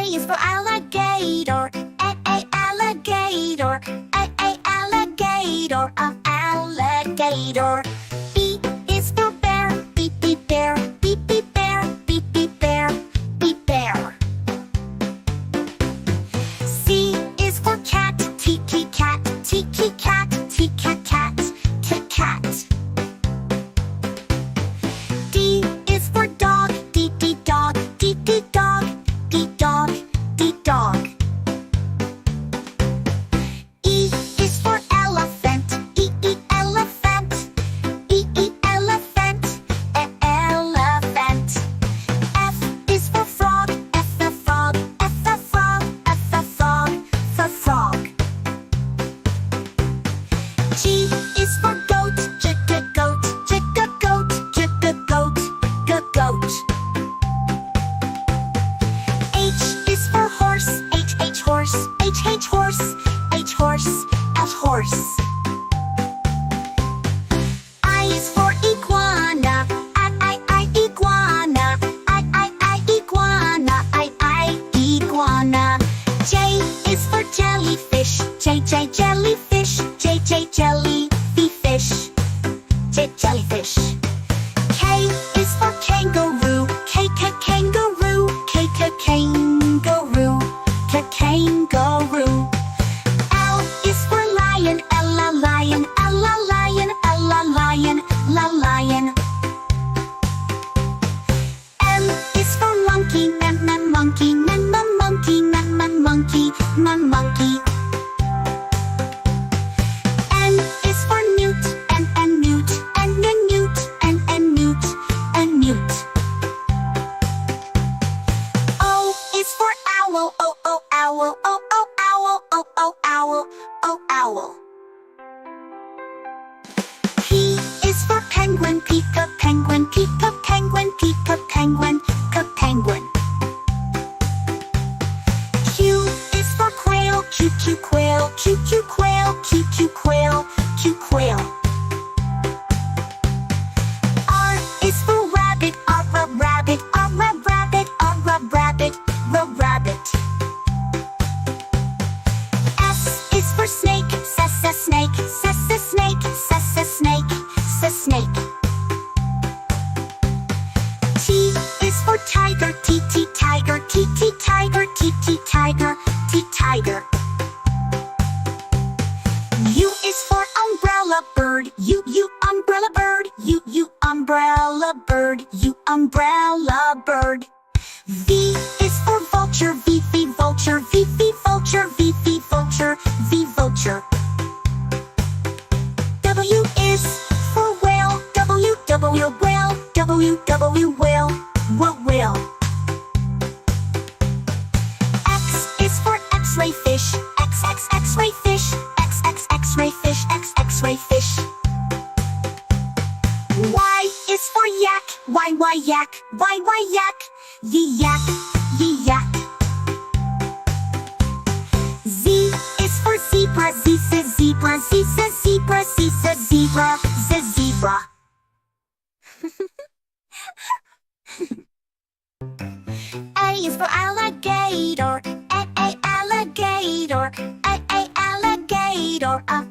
is for alligator. Alligator. Alligator. Alligator. B is for bear. Beep bear. Beep bear. Beep bear. Beep bear. C is for cat. Tiki cat. Tiki cat. Tiki cat. Cat. D is for dog. Dog. Dog. Dog. Dog. E is for elephant. Elephant. Elephant. Elephant. F is for frog. Frog. Frog. G is for goat. Goat. Goat. H is for horse. Horse. Horse. I is for iguana. Iguana. Iguana. J is for jellyfish. Jellyfish. Jellyfish. Jellyfish. K is for kangaroo. Kangaroo. Kangaroo. L is for lion. Lion. M is for monkey. Monkey. N is for newt. Newt. O is for owl. Owl. P is for penguin. Penguin. Q is for quail. Quail. R is for rabbit. Rabbit. S is for snake. Snake. T is for tiger. Tiger. U is for umbrella bird. Umbrella bird. V is for vulture. Vulture. W is for whale. Whale. X is for X-ray fish. X-ray fish. X-ray fish. Y is for yak. Yak. Yak. Z is for zebra. Zebra. A is for alligator. Alligator.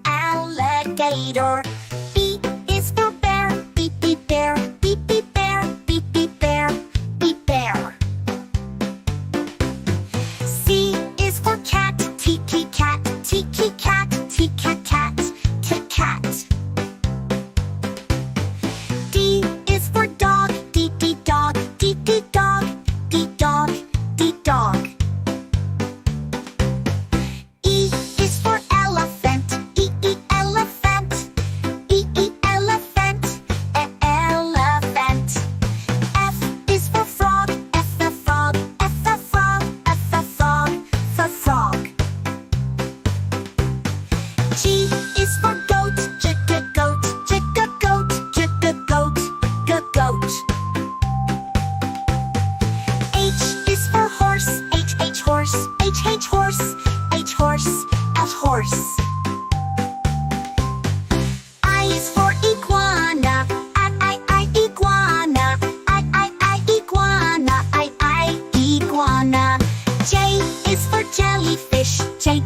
Alligator. B is for bear. Beep bear. Beep bear. C is for cat. Tiki cat. Cat. D is for dog. Dog. Dog. E is for elephant.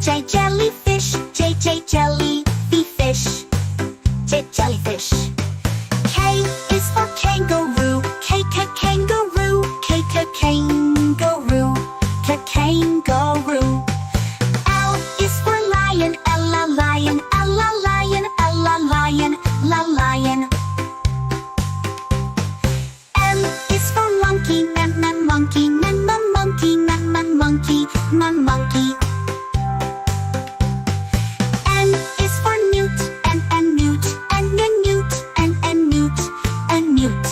J jellyfish, J jellyfish, J jellyfish. K is for kangaroo, K kangaroo, K kangaroo, K kangaroo. L is for lion, L lion, L lion, L lion, L lion. M is for monkey, monkey, monkey, monkey, monkey. N is for newt, and newt, and newt, and newt, and newt.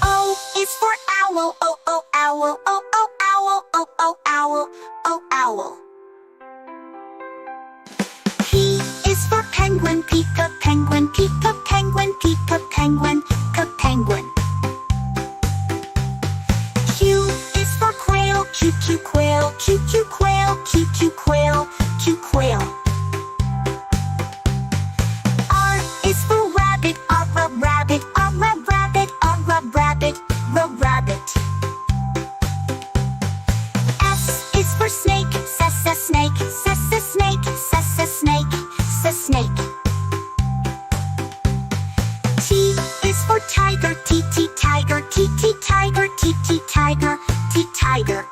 O is for owl, owl, owl, owl, owl. P is for penguin, penguin, penguin, penguin, penguin. Q is for quail, quail, quail, quail, quail. R is for rabbit, rabbit, rabbit, rabbit, rabbit. S is for snake, snake, snake, snake. T is for tiger, tiger, tiger, tiger, tiger.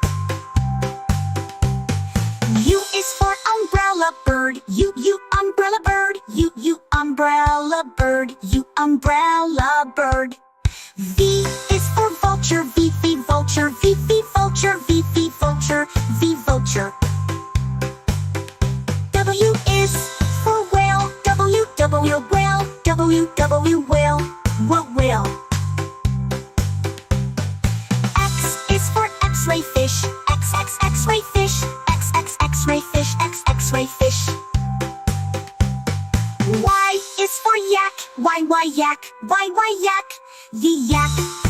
U is for umbrella bird, umbrella bird, umbrella bird, umbrella bird. V is for vulture, vulture, vulture, vulture, vulture. W is for whale, whale, whale. X is for X-ray fish, X-ray fish, X-ray fish, X-ray fish. Y is for yak, Y yak, yak, yak.